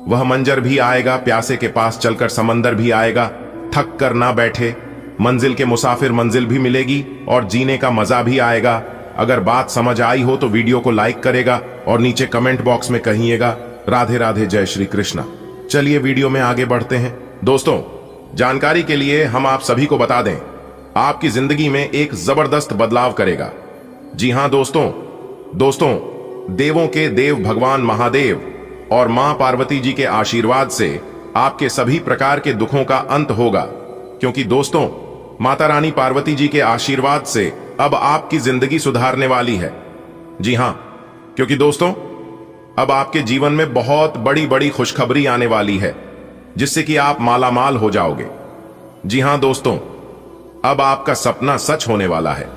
वह मंजर भी आएगा, प्यासे के पास चलकर समंदर भी आएगा। थक कर ना बैठे, मंजिल के मुसाफिर मंजिल भी मिलेगी और जीने का मजा भी आएगा। अगर बात समझ आई हो तो वीडियो को लाइक करेगा और नीचे कमेंट बॉक्स में कहिएगा, राधे राधे, जय श्री कृष्णा। चलिए वीडियो में आगे बढ़ते हैं। दोस्तों, जानकारी के लिए हम आप सभी को बता दें, आपकी जिंदगी में एक जबरदस्त बदलाव करेगा। जी हां दोस्तों, देवों के देव भगवान महादेव और मां पार्वती जी के आशीर्वाद से आपके सभी प्रकार के दुखों का अंत होगा, क्योंकि दोस्तों, माता रानी पार्वती जी के आशीर्वाद से अब आपकी जिंदगी सुधारने वाली है। जी हां, क्योंकि दोस्तों, अब आपके जीवन में बहुत बड़ी बड़ी खुशखबरी आने वाली है, जिससे कि आप मालामाल हो जाओगे। जी हां दोस्तों, अब आपका सपना सच होने वाला है।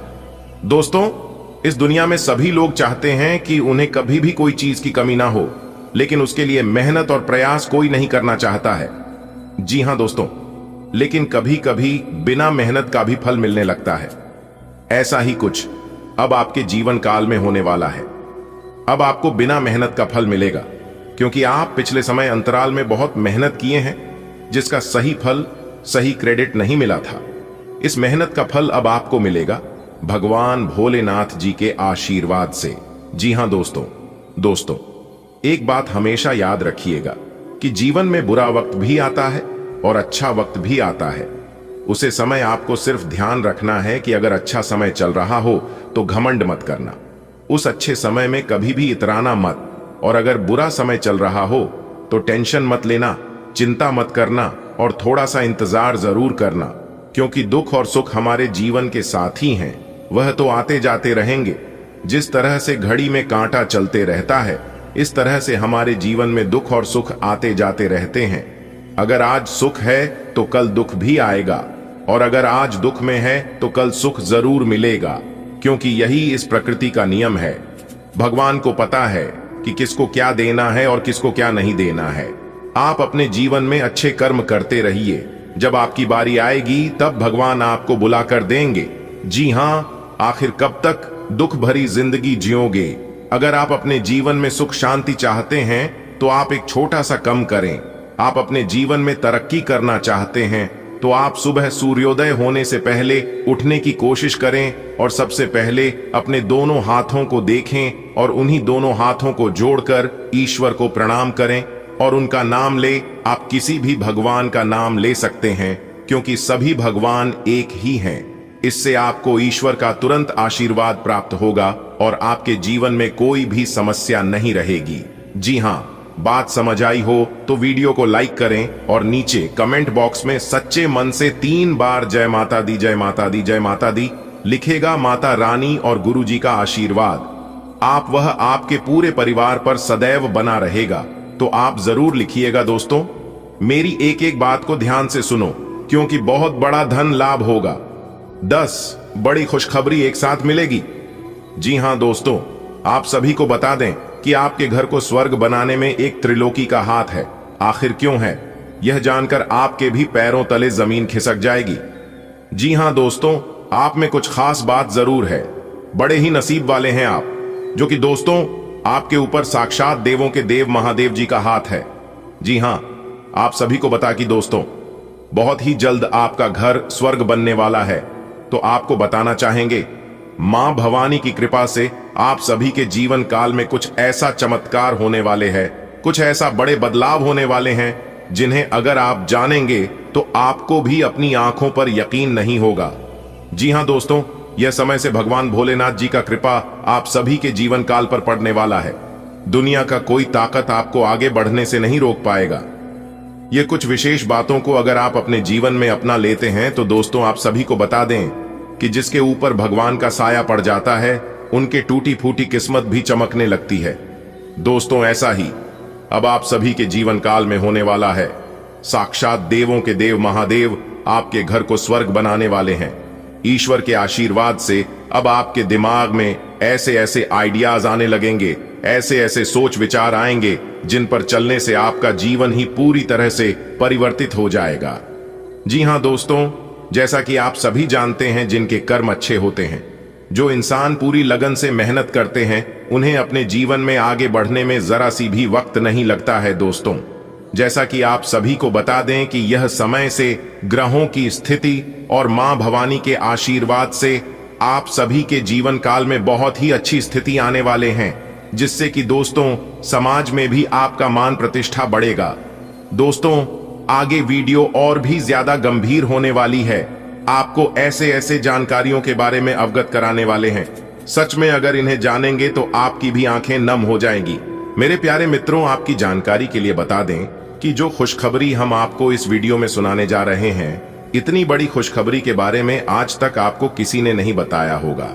दोस्तों, इस दुनिया में सभी लोग चाहते हैं कि उन्हें कभी भी कोई चीज की कमी ना हो, लेकिन उसके लिए मेहनत और प्रयास कोई नहीं करना चाहता है। जी हां दोस्तों, लेकिन कभी कभी बिना मेहनत का भी फल मिलने लगता है। ऐसा ही कुछ अब आपके जीवन काल में होने वाला है। अब आपको बिना मेहनत का फल मिलेगा, क्योंकि आप पिछले समय अंतराल में बहुत मेहनत किए हैं, जिसका सही फल, सही क्रेडिट नहीं मिला था। इस मेहनत का फल अब आपको मिलेगा भगवान भोलेनाथ जी के आशीर्वाद से। जी हां दोस्तों, एक बात हमेशा याद रखिएगा कि जीवन में बुरा वक्त भी आता है और अच्छा वक्त भी आता है। उसे समय आपको सिर्फ ध्यान रखना है कि अगर अच्छा समय चल रहा हो तो घमंड मत करना, उस अच्छे समय में कभी भी इतराना मत, और अगर बुरा समय चल रहा हो तो टेंशन मत लेना, चिंता मत करना और थोड़ा सा इंतजार जरूर करना, क्योंकि दुख और सुख हमारे जीवन के साथी हैं, वह तो आते जाते रहेंगे। जिस तरह से घड़ी में कांटा चलते रहता है, इस तरह से हमारे जीवन में दुख और सुख आते जाते रहते हैं। अगर आज सुख है तो कल दुख भी आएगा, और अगर आज दुख में है तो कल सुख जरूर मिलेगा, क्योंकि यही इस प्रकृति का नियम है। भगवान को पता है कि किसको क्या देना है और किसको क्या नहीं देना है। आप अपने जीवन में अच्छे कर्म करते रहिए। जब आपकी बारी आएगी तब भगवान आपको बुला कर देंगे। जी हाँ, आखिर कब तक दुख भरी जिंदगी जियोगे? अगर आप अपने जीवन में सुख शांति चाहते हैं तो आप एक छोटा सा कम करें। आप अपने जीवन में तरक्की करना चाहते हैं तो आप सुबह सूर्योदय होने से पहले उठने की कोशिश करें और सबसे पहले अपने दोनों हाथों को देखें और उन्हीं दोनों हाथों को जोड़कर ईश्वर को प्रणाम करें और उनका नाम ले। आप किसी भी भगवान का नाम ले सकते हैं क्योंकि सभी भगवान एक ही हैं। इससे आपको ईश्वर का तुरंत आशीर्वाद प्राप्त होगा और आपके जीवन में कोई भी समस्या नहीं रहेगी। जी हाँ, बात समझ आई हो तो वीडियो को लाइक करें और नीचे कमेंट बॉक्स में सच्चे मन से 3 बार जय माता दी, जय माता दी, जय माता दी लिखेगा। माता रानी और गुरु जी का आशीर्वाद वह आपके पूरे परिवार पर सदैव बना रहेगा। तो आप जरूर लिखिएगा। दोस्तों, मेरी एक एक बात को ध्यान से सुनो क्योंकि बहुत बड़ा धन लाभ होगा। 10 बड़ी खुशखबरी एक साथ मिलेगी। जी हाँ दोस्तों, आप सभी को बता दें कि आपके घर को स्वर्ग बनाने में एक त्रिलोकी का हाथ है। आखिर क्यों है, यह जानकर आपके भी पैरों तले जमीन खिसक जाएगी। जी हाँ दोस्तों, आप में कुछ खास बात जरूर है। बड़े ही नसीब वाले हैं आप, जो कि दोस्तों आपके ऊपर साक्षात देवों के देव महादेव जी का हाथ है। जी हाँ, आप सभी को बता कि दोस्तों बहुत ही जल्द आपका घर स्वर्ग बनने वाला है। तो आपको बताना चाहेंगे, मां भवानी की कृपा से आप सभी के जीवन काल में कुछ ऐसा चमत्कार होने वाले हैं, कुछ ऐसा बड़े बदलाव होने वाले हैं जिन्हें अगर आप जानेंगे तो आपको भी अपनी आंखों पर यकीन नहीं होगा। जी हां दोस्तों, यह समय से भगवान भोलेनाथ जी का कृपा आप सभी के जीवन काल पर पड़ने वाला है। दुनिया का कोई ताकत आपको आगे बढ़ने से नहीं रोक पाएगा। ये कुछ विशेष बातों को अगर आप अपने जीवन में अपना लेते हैं तो दोस्तों आप सभी को बता दें कि जिसके ऊपर भगवान का साया पड़ जाता है उनके टूटी फूटी किस्मत भी चमकने लगती है। दोस्तों ऐसा ही अब आप सभी के जीवन काल में होने वाला है। साक्षात देवों के देव महादेव आपके घर को स्वर्ग बनाने वाले हैं। ईश्वर के आशीर्वाद से अब आपके दिमाग में ऐसे ऐसे आइडियाज आने लगेंगे, ऐसे ऐसे सोच विचार आएंगे जिन पर चलने से आपका जीवन ही पूरी तरह से परिवर्तित हो जाएगा। जी हां दोस्तों, जैसा कि आप सभी जानते हैं, जिनके कर्म अच्छे होते हैं, जो इंसान पूरी लगन से मेहनत करते हैं, उन्हें अपने जीवन में आगे बढ़ने में जरा सी भी वक्त नहीं लगता है। दोस्तों जैसा कि आप सभी को बता दें कि यह समय से ग्रहों की स्थिति और मां भवानी के आशीर्वाद से आप सभी के जीवन काल में बहुत ही अच्छी स्थिति आने वाले हैं, जिससे कि दोस्तों समाज में भी आपका मान प्रतिष्ठा बढ़ेगा। दोस्तों आगे वीडियो और भी ज्यादा गंभीर होने वाली है। आपको ऐसे ऐसे जानकारियों के बारे में अवगत कराने वाले हैं, सच में अगर इन्हें जानेंगे तो आपकी भी आंखें नम हो जाएंगी। मेरे प्यारे मित्रों, आपकी जानकारी के लिए बता दें कि जो खुशखबरी हम आपको इस वीडियो में सुनाने जा रहे हैं, इतनी बड़ी खुशखबरी के बारे में आज तक आपको किसी ने नहीं बताया होगा।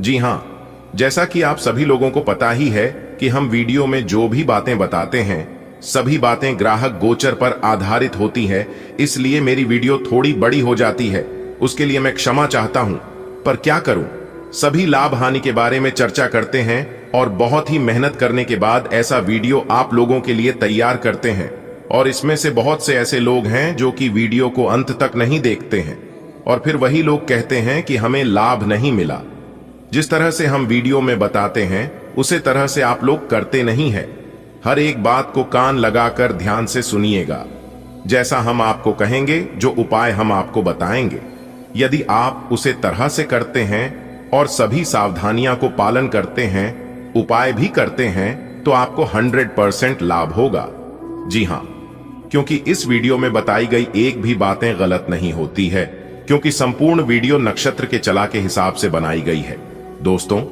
जी हाँ, जैसा कि आप सभी लोगों को पता ही है कि हम वीडियो में जो भी बातें बताते हैं सभी बातें ग्राहक गोचर पर आधारित होती है, इसलिए मेरी वीडियो थोड़ी बड़ी हो जाती है। उसके लिए मैं क्षमा चाहता हूं, पर क्या करूं, सभी लाभ हानि के बारे में चर्चा करते हैं और बहुत ही मेहनत करने के बाद ऐसा वीडियो आप लोगों के लिए तैयार करते हैं। और इसमें से बहुत से ऐसे लोग हैं जो कि वीडियो को अंत तक नहीं देखते हैं और फिर वही लोग कहते हैं कि हमें लाभ नहीं मिला। जिस तरह से हम वीडियो में बताते हैं उसे तरह से आप लोग करते नहीं हैं। हर एक बात को कान लगाकर ध्यान से सुनिएगा। जैसा हम आपको कहेंगे, जो उपाय हम आपको बताएंगे, यदि आप उसे तरह से करते हैं और सभी सावधानियां को पालन करते हैं, उपाय भी करते हैं, तो आपको 100% लाभ होगा। जी हां, क्योंकि इस वीडियो में बताई गई एक भी बातें गलत नहीं होती है, क्योंकि संपूर्ण वीडियो नक्षत्र के चला के हिसाब से बनाई गई है। दोस्तों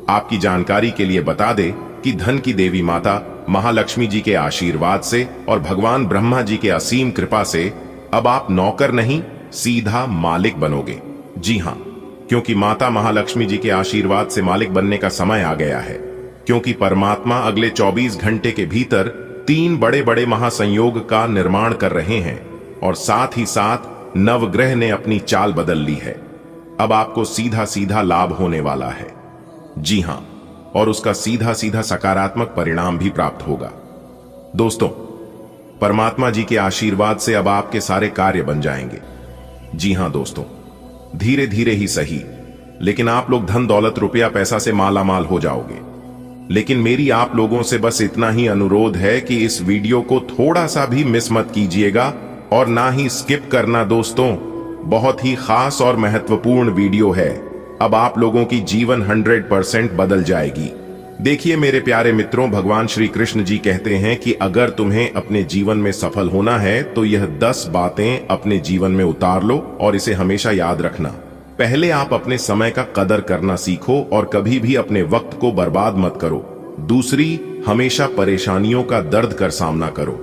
आपकी जानकारी के लिए बता दें कि धन की देवी माता महालक्ष्मी जी के आशीर्वाद से और भगवान ब्रह्मा जी के असीम कृपा से अब आप नौकर नहीं सीधा मालिक बनोगे। जी हां, क्योंकि माता महालक्ष्मी जी के आशीर्वाद से मालिक बनने का समय आ गया है, क्योंकि परमात्मा अगले 24 घंटे के भीतर 3 बड़े बड़े महासंयोग का निर्माण कर रहे हैं और साथ ही साथ नवग्रह ने अपनी चाल बदल ली है। अब आपको सीधा सीधा लाभ होने वाला है। जी हां, और उसका सीधा सीधा सकारात्मक परिणाम भी प्राप्त होगा। दोस्तों, परमात्मा जी के आशीर्वाद से अब आपके सारे कार्य बन जाएंगे। जी हां दोस्तों, धीरे धीरे ही सही, लेकिन आप लोग धन दौलत रुपया पैसा से माला माल हो जाओगे। लेकिन मेरी आप लोगों से बस इतना ही अनुरोध है कि इस वीडियो को थोड़ा सा भी मिस मत कीजिएगा और ना ही स्किप करना दोस्तों। बहुत ही खास और महत्वपूर्ण वीडियो है। अब आप लोगों की जीवन 100% बदल जाएगी। देखिए मेरे प्यारे मित्रों, भगवान श्री कृष्ण जी कहते हैं कि अगर तुम्हें अपने जीवन में सफल होना है तो यह 10 बातें अपने जीवन में उतार लो और इसे हमेशा याद रखना। पहले आप अपने समय का कदर करना सीखो और कभी भी अपने वक्त को बर्बाद मत करो। दूसरी, हमेशा परेशानियों का दर्द कर सामना करो।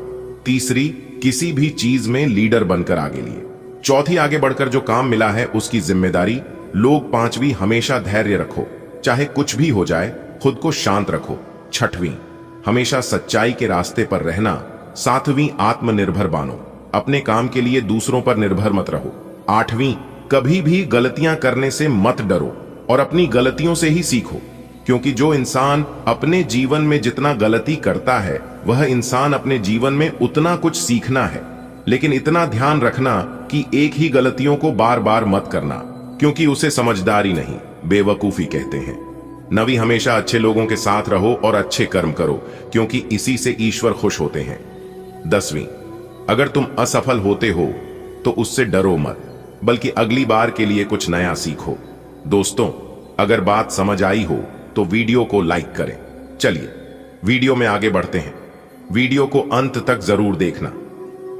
तीसरी, किसी भी चीज में लीडर बनकर आगे लिए। चौथी, आगे बढ़कर जो काम मिला है उसकी जिम्मेदारी लो। पांचवी, हमेशा धैर्य रखो, चाहे कुछ भी हो जाए, खुद को शांत रखो। छठवीं, हमेशा सच्चाई के रास्ते पर रहना। सातवीं, आत्मनिर्भर बनो, अपने काम के लिए दूसरों पर निर्भर मत रहो। आठवीं, कभी भी गलतियां करने से मत डरो और अपनी गलतियों से ही सीखो, क्योंकि जो इंसान अपने जीवन में जितना गलती करता है वह इंसान अपने जीवन में उतना कुछ सीखना है। लेकिन इतना ध्यान रखना कि एक ही गलतियों को बार बार मत करना, क्योंकि उसे समझदारी नहीं, बेवकूफी कहते हैं। नवी, हमेशा अच्छे लोगों के साथ रहो और अच्छे कर्म करो, क्योंकि इसी से ईश्वर खुश होते हैं। 10वीं, अगर तुम असफल होते हो तो उससे डरो मत, बल्कि अगली बार के लिए कुछ नया सीखो। दोस्तों, अगर बात समझ आई हो तो वीडियो को लाइक करें। चलिए वीडियो में आगे बढ़ते हैं। वीडियो को अंत तक जरूर देखना,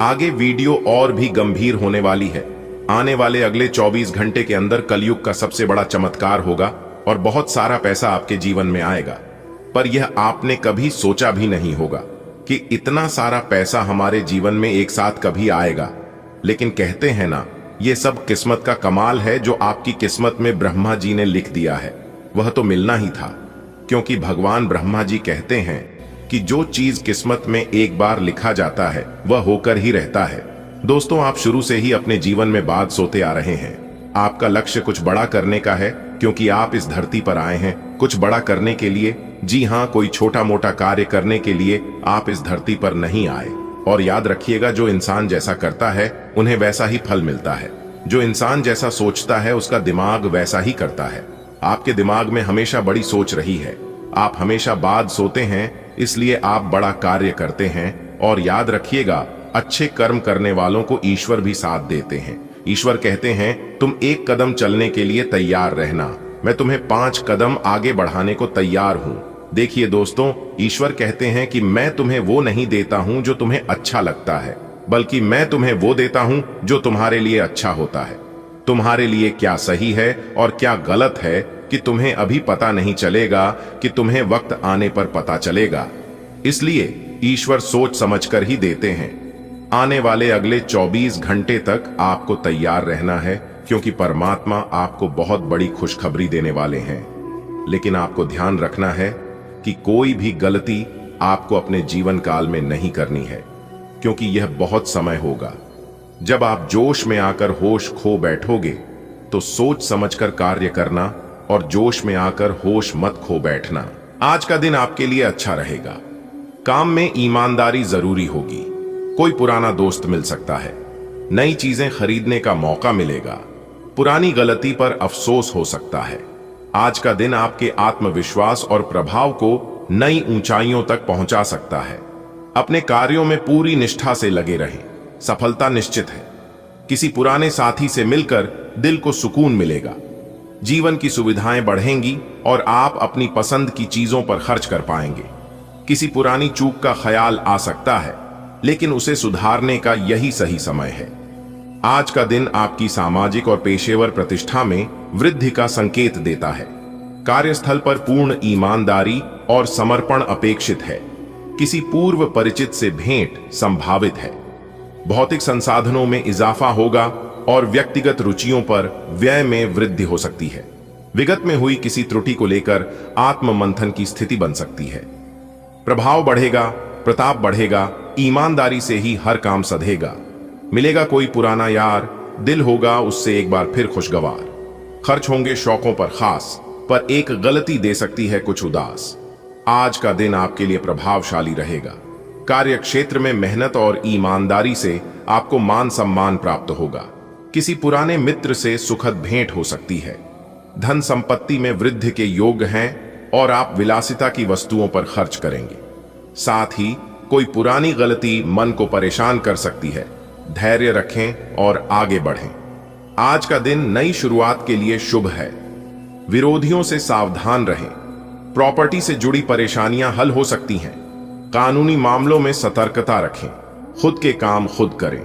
आगे वीडियो और भी गंभीर होने वाली है। आने वाले अगले 24 घंटे के अंदर कलयुग का सबसे बड़ा चमत्कार होगा और बहुत सारा पैसा आपके जीवन में आएगा। पर यह आपने कभी सोचा भी नहीं होगा कि इतना सारा पैसा हमारे जीवन में एक साथ कभी आएगा। लेकिन कहते हैं ना, यह सब किस्मत का कमाल है। जो आपकी किस्मत में ब्रह्मा जी ने लिख दिया है वह तो मिलना ही था, क्योंकि भगवान ब्रह्मा जी कहते हैं कि जो चीज किस्मत में एक बार लिखा जाता है वह होकर ही रहता है। दोस्तों, आप शुरू से ही अपने जीवन में बात सोते आ रहे हैं। आपका लक्ष्य कुछ बड़ा करने का है, क्योंकि आप इस धरती पर आए हैं कुछ बड़ा करने के लिए। जी हां, कोई छोटा मोटा कार्य करने के लिए आप इस धरती पर नहीं आए। और याद रखिएगा, जो इंसान जैसा करता है उन्हें वैसा ही फल मिलता है। जो इंसान जैसा सोचता है उसका दिमाग वैसा ही करता है। आपके दिमाग में हमेशा बड़ी सोच रही है। आप हमेशा बाद सोते हैं, इसलिए आप बड़ा कार्य करते हैं। और याद रखिएगा, अच्छे कर्म करने वालों को ईश्वर भी साथ देते हैं। ईश्वर कहते हैं, तुम 1 कदम चलने के लिए तैयार रहना, मैं तुम्हें 5 कदम आगे बढ़ाने को तैयार हूं। देखिए दोस्तों, ईश्वर कहते हैं कि मैं तुम्हें वो नहीं देता हूं जो तुम्हें अच्छा लगता है, बल्कि मैं तुम्हें वो देता हूं जो तुम्हारे लिए अच्छा होता है। तुम्हारे लिए क्या सही है और क्या गलत है कि तुम्हें अभी पता नहीं चलेगा, कि तुम्हें वक्त आने पर पता चलेगा। इसलिए ईश्वर सोच समझकर ही देते हैं। आने वाले अगले 24 घंटे तक आपको तैयार रहना है, क्योंकि परमात्मा आपको बहुत बड़ी खुशखबरी देने वाले हैं। लेकिन आपको ध्यान रखना है कि कोई भी गलती आपको अपने जीवन काल में नहीं करनी है, क्योंकि यह बहुत समय होगा जब आप जोश में आकर होश खो बैठोगे। तो सोच समझकर कार्य करना और जोश में आकर होश मत खो बैठना। आज का दिन आपके लिए अच्छा रहेगा। काम में ईमानदारी जरूरी होगी। कोई पुराना दोस्त मिल सकता है, नई चीजें खरीदने का मौका मिलेगा, पुरानी गलती पर अफसोस हो सकता है। आज का दिन आपके आत्मविश्वास और प्रभाव को नई ऊंचाइयों तक पहुंचा सकता है। अपने कार्यों में पूरी निष्ठा से लगे रहें, सफलता निश्चित है। किसी पुराने साथी से मिलकर दिल को सुकून मिलेगा। जीवन की सुविधाएं बढ़ेंगी और आप अपनी पसंद की चीजों पर खर्च कर पाएंगे। किसी पुरानी चूक का ख्याल आ सकता है, लेकिन उसे सुधारने का यही सही समय है। आज का दिन आपकी सामाजिक और पेशेवर प्रतिष्ठा में वृद्धि का संकेत देता है। कार्यस्थल पर पूर्ण ईमानदारी और समर्पण अपेक्षित है। किसी पूर्व परिचित से भेंट संभावित है। भौतिक संसाधनों में इजाफा होगा और व्यक्तिगत रुचियों पर व्यय में वृद्धि हो सकती है। विगत में हुई किसी त्रुटि को लेकर आत्म मंथन की स्थिति बन सकती है। प्रभाव बढ़ेगा, प्रताप बढ़ेगा, ईमानदारी से ही हर काम सधेगा। मिलेगा कोई पुराना यार, दिल होगा उससे एक बार फिर खुशगवार। खर्च होंगे शौकों पर खास, पर एक गलती दे सकती है कुछ उदास। आज का दिन आपके लिए प्रभावशाली रहेगा। कार्य क्षेत्र में मेहनत और ईमानदारी से आपको मान सम्मान प्राप्त होगा। किसी पुराने मित्र से सुखद भेंट हो सकती है। धन संपत्ति में वृद्धि के योग हैं और आप विलासिता की वस्तुओं पर खर्च करेंगे। साथ ही कोई पुरानी गलती मन को परेशान कर सकती है। धैर्य रखें और आगे बढ़ें। आज का दिन नई शुरुआत के लिए शुभ है। विरोधियों से सावधान रहें। प्रॉपर्टी से जुड़ी परेशानियां हल हो सकती हैं। कानूनी मामलों में सतर्कता रखें। खुद के काम खुद करें।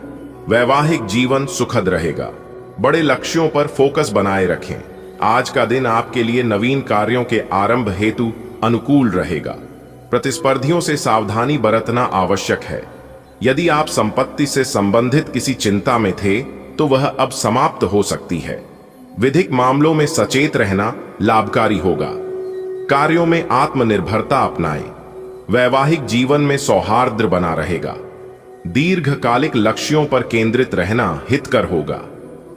वैवाहिक जीवन सुखद रहेगा। बड़े लक्ष्यों पर फोकस बनाए रखें। आज का दिन आपके लिए नवीन कार्यों के आरंभ हेतु अनुकूल रहेगा। प्रतिस्पर्धियों से सावधानी बरतना आवश्यक है। यदि आप संपत्ति से संबंधित किसी चिंता में थे तो वह अब समाप्त हो सकती है। विधिक मामलों में सचेत रहना लाभकारी होगा। कार्यों में आत्मनिर्भरता अपनाएं। वैवाहिक जीवन में सौहार्द बना रहेगा। दीर्घकालिक लक्ष्यों पर केंद्रित रहना हितकर होगा।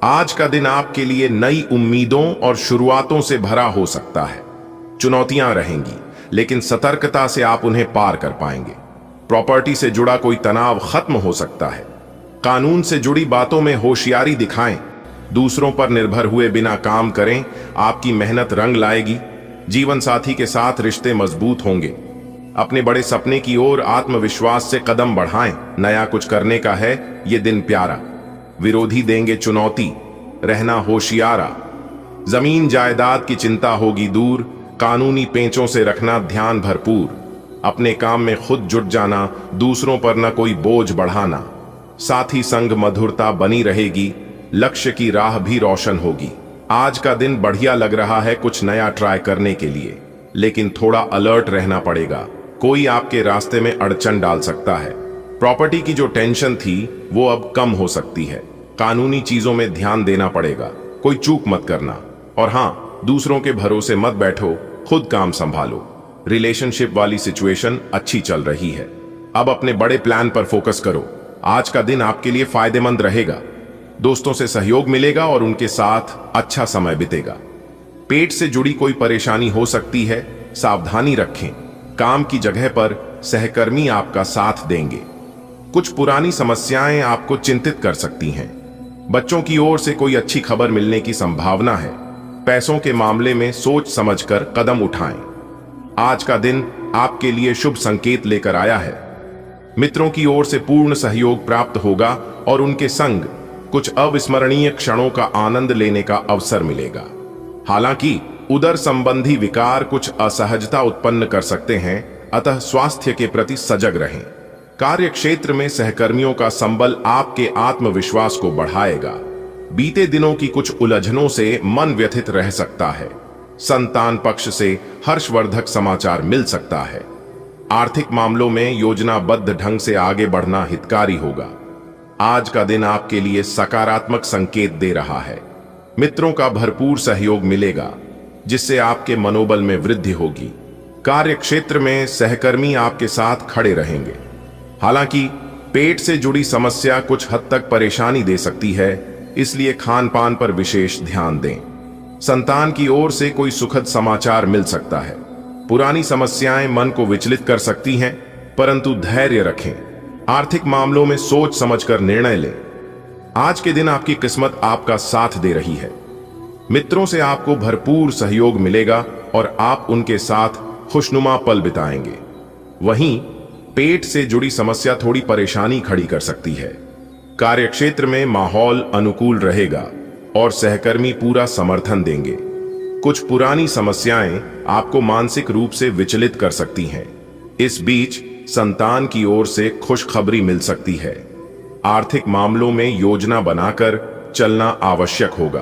आज का दिन आपके लिए नई उम्मीदों और शुरुआतों से भरा हो सकता है। चुनौतियां रहेंगी, लेकिन सतर्कता से आप उन्हें पार कर पाएंगे। प्रॉपर्टी से जुड़ा कोई तनाव खत्म हो सकता है। कानून से जुड़ी बातों में होशियारी दिखाएं। दूसरों पर निर्भर हुए बिना काम करें। आपकी मेहनत रंग लाएगी। जीवन साथी के साथ रिश्ते मजबूत होंगे। अपने बड़े सपने की ओर आत्मविश्वास से कदम बढ़ाएं। नया कुछ करने का है ये दिन प्यारा। विरोधी देंगे चुनौती, रहना होशियारा। जमीन जायदाद की चिंता होगी दूर। कानूनी पेंचों से रखना ध्यान भरपूर। अपने काम में खुद जुट जाना, दूसरों पर न कोई बोझ बढ़ाना। साथी संग मधुरता बनी रहेगी। लक्ष्य की राह भी रोशन होगी। आज का दिन बढ़िया लग रहा है कुछ नया ट्राई करने के लिए, लेकिन थोड़ा अलर्ट रहना पड़ेगा। कोई आपके रास्ते में अड़चन डाल सकता है। प्रॉपर्टी की जो टेंशन थी वो अब कम हो सकती है। कानूनी चीजों में ध्यान देना पड़ेगा। कोई चूक मत करना। और हाँ, दूसरों के भरोसे मत बैठो, खुद काम संभालो। रिलेशनशिप वाली सिचुएशन अच्छी चल रही है। अब अपने बड़े प्लान पर फोकस करो। आज का दिन आपके लिए फायदेमंद रहेगा। दोस्तों से सहयोग मिलेगा और उनके साथ अच्छा समय बीतेगा। पेट से जुड़ी कोई परेशानी हो सकती है, सावधानी रखें। काम की जगह पर सहकर्मी आपका साथ देंगे। कुछ पुरानी समस्याएं आपको चिंतित कर सकती हैं। बच्चों की ओर से कोई अच्छी खबर मिलने की संभावना है। पैसों के मामले में सोच समझकर कदम उठाएं। आज का दिन आपके लिए शुभ संकेत लेकर आया है। मित्रों की ओर से पूर्ण सहयोग प्राप्त होगा और उनके संग कुछ अविस्मरणीय क्षणों का आनंद लेने का अवसर मिलेगा। हालांकि उदर संबंधी विकार कुछ असहजता उत्पन्न कर सकते हैं, अतः स्वास्थ्य के प्रति सजग रहें। कार्य क्षेत्र में सहकर्मियों का संबल आपके आत्मविश्वास को बढ़ाएगा। बीते दिनों की कुछ उलझनों से मन व्यथित रह सकता है। संतान पक्ष से हर्षवर्धक समाचार मिल सकता है। आर्थिक मामलों में योजनाबद्ध ढंग से आगे बढ़ना हितकारी होगा। आज का दिन आपके लिए सकारात्मक संकेत दे रहा है। मित्रों का भरपूर सहयोग मिलेगा, जिससे आपके मनोबल में वृद्धि होगी। कार्य क्षेत्र में सहकर्मी आपके साथ खड़े रहेंगे। हालांकि पेट से जुड़ी समस्या कुछ हद तक परेशानी दे सकती है, इसलिए खान पान पर विशेष ध्यान दें। संतान की ओर से कोई सुखद समाचार मिल सकता है। पुरानी समस्याएं मन को विचलित कर सकती हैं, परंतु धैर्य रखें। आर्थिक मामलों में सोच समझकर निर्णय लें। आज के दिन आपकी किस्मत आपका साथ दे रही है। मित्रों से आपको भरपूर सहयोग मिलेगा और आप उनके साथ खुशनुमा पल बिताएंगे। वहीं पेट से जुड़ी समस्या थोड़ी परेशानी खड़ी कर सकती है। कार्यक्षेत्र में माहौल अनुकूल रहेगा और सहकर्मी पूरा समर्थन देंगे। कुछ पुरानी समस्याएं आपको मानसिक रूप से विचलित कर सकती हैं। इस बीच संतान की ओर से खुशखबरी मिल सकती है। आर्थिक मामलों में योजना बनाकर चलना आवश्यक होगा।